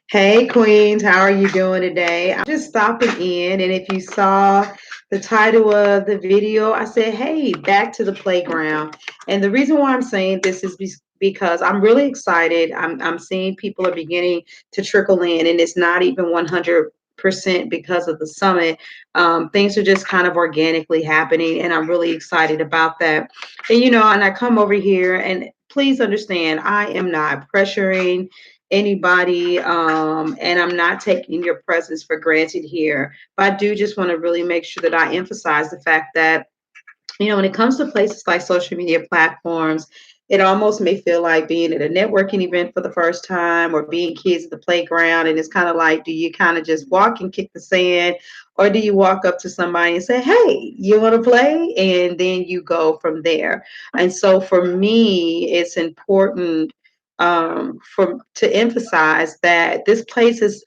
Hey Queens, how are you doing today? I'm just stopping in, and if you saw the title of the video, I said, "Hey, back to the playground." And the reason why I'm saying this is because I'm really excited. I'm seeing people are beginning to trickle in, and it's not even 100% because of the summit. Things are just kind of organically happening, and I'm really excited about that. And I come over here, and please understand, I am not pressuring anybody, and I'm not taking your presence for granted here. But I do just want to really make sure that I emphasize the fact that, when it comes to places like social media platforms, it almost may feel like being at a networking event for the first time or being kids at the playground. And it's kind of like, do you kind of just walk and kick the sand, or do you walk up to somebody and say, "Hey, you want to play?" And then you go from there. And so for me, it's important, for to emphasize that this place is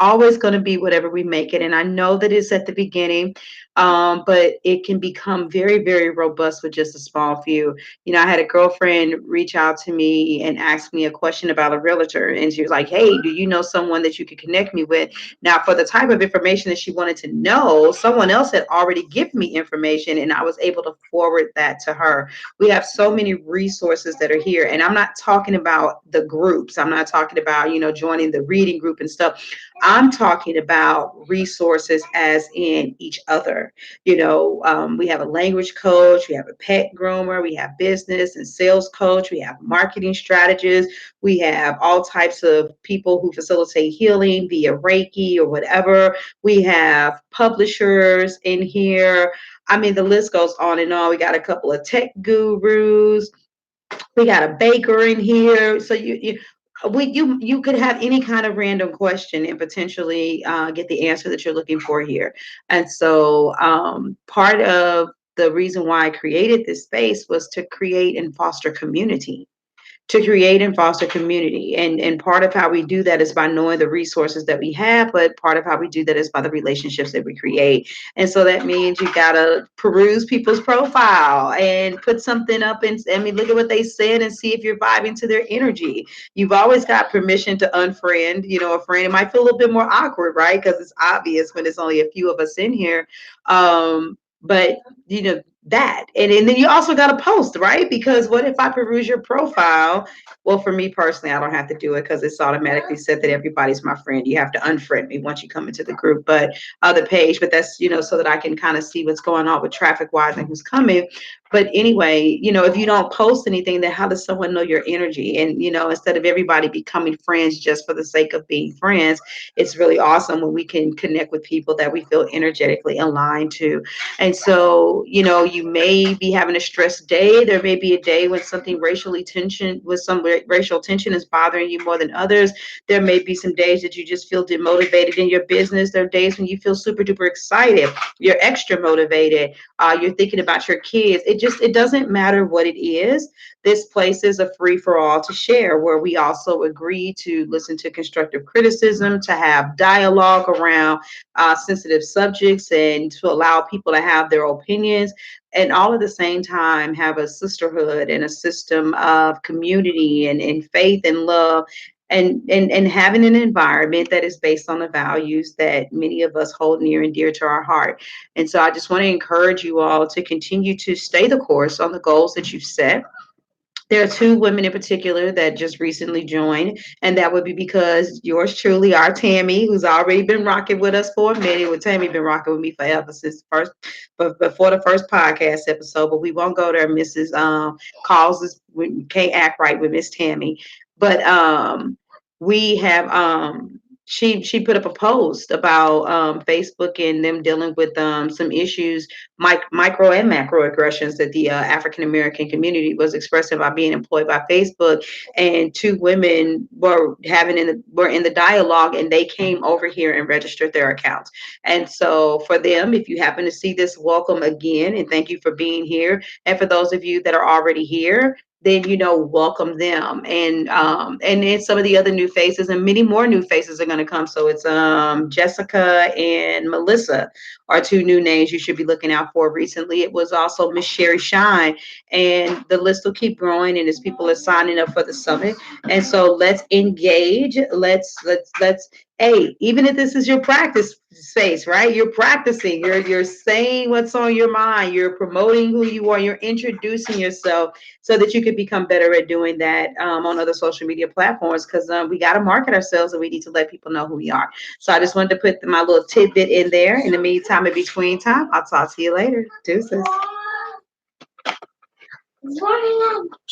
always going to be whatever we make it. And I know that it's at the beginning, but it can become very, very robust with just a small few. I had a girlfriend reach out to me and ask me a question about a realtor, and she was like, "Hey, do you know someone that you could connect me with?" Now, for the type of information that she wanted to know, someone else had already given me information, and I was able to forward that to her. We have so many resources that are here, and I'm not talking about the groups. I'm not talking about, joining the reading group and stuff. I'm talking about resources as in each other. We have a language coach, we have a pet groomer, we have business and sales coach, we have marketing strategists, we have all types of people who facilitate healing via Reiki or whatever. We have publishers in here. I mean, the list goes on and on. We got a couple of tech gurus. We got a baker in here. So you could have any kind of random question and potentially get the answer that you're looking for here. And so part of the reason why I created this space was to create and foster community, and part of how we do that is by knowing the resources that we have, but part of how we do that is by the relationships that we create. And so that means you gotta peruse people's profile and put something up, and I mean, look at what they said and see if you're vibing to their energy. You've always got permission to unfriend, a friend. It might feel a little bit more awkward, right? Because it's obvious when it's only a few of us in here. But that, and then you also got to post, right? Because what if I peruse your profile? Well, for me personally, I don't have to do it because it's automatically set that everybody's my friend. You have to unfriend me once you come into the group, but the page. But that's, so that I can kind of see what's going on with traffic wise and who's coming. But anyway, if you don't post anything, then how does someone know your energy? And instead of everybody becoming friends just for the sake of being friends, it's really awesome when we can connect with people that we feel energetically aligned to. And so, you may be having a stressed day. There may be a day when something racial tension is bothering you more than others. There may be some days that you just feel demotivated in your business. There are days when you feel super duper excited. You're extra motivated. You're thinking about your kids. It doesn't matter what it is. This place is a free for all to share, where we also agree to listen to constructive criticism, to have dialogue around sensitive subjects, and to allow people to have their opinions, and all at the same time have a sisterhood and a system of community and faith and love, and having an environment that is based on the values that many of us hold near and dear to our heart. And so I just want to encourage you all to continue to stay the course on the goals that you've set. There are two women in particular that just recently joined, and that would be because yours truly, our Tammy, who's already been rocking with us for a minute. Well, Tammy been rocking with me forever since the first, but before the first podcast episode. But we won't go there. Mrs. Calls, we can't act right with Miss Tammy. But we have she put up a post about Facebook and them dealing with some issues, micro and macro aggressions that the African American community was expressing by being employed by Facebook. And two women were in the dialogue, and they came over here and registered their accounts. And so for them, if you happen to see this, welcome again, and thank you for being here. And for those of you that are already here, then welcome them. And then some of the other new faces, and many more new faces are going to come. So it's Jessica and Melissa are two new names you should be looking out for. Recently it was also Miss Sherry Shine, and the list will keep growing, and as people are signing up for the summit. And so let's engage. Let's Hey, even if this is your practice space, right? You're practicing, you're saying what's on your mind, you're promoting who you are, you're introducing yourself so that you could become better at doing that on other social media platforms, because we got to market ourselves and we need to let people know who we are. So I just wanted to put my little tidbit in there. In the meantime, in between time, I'll talk to you later. Deuces.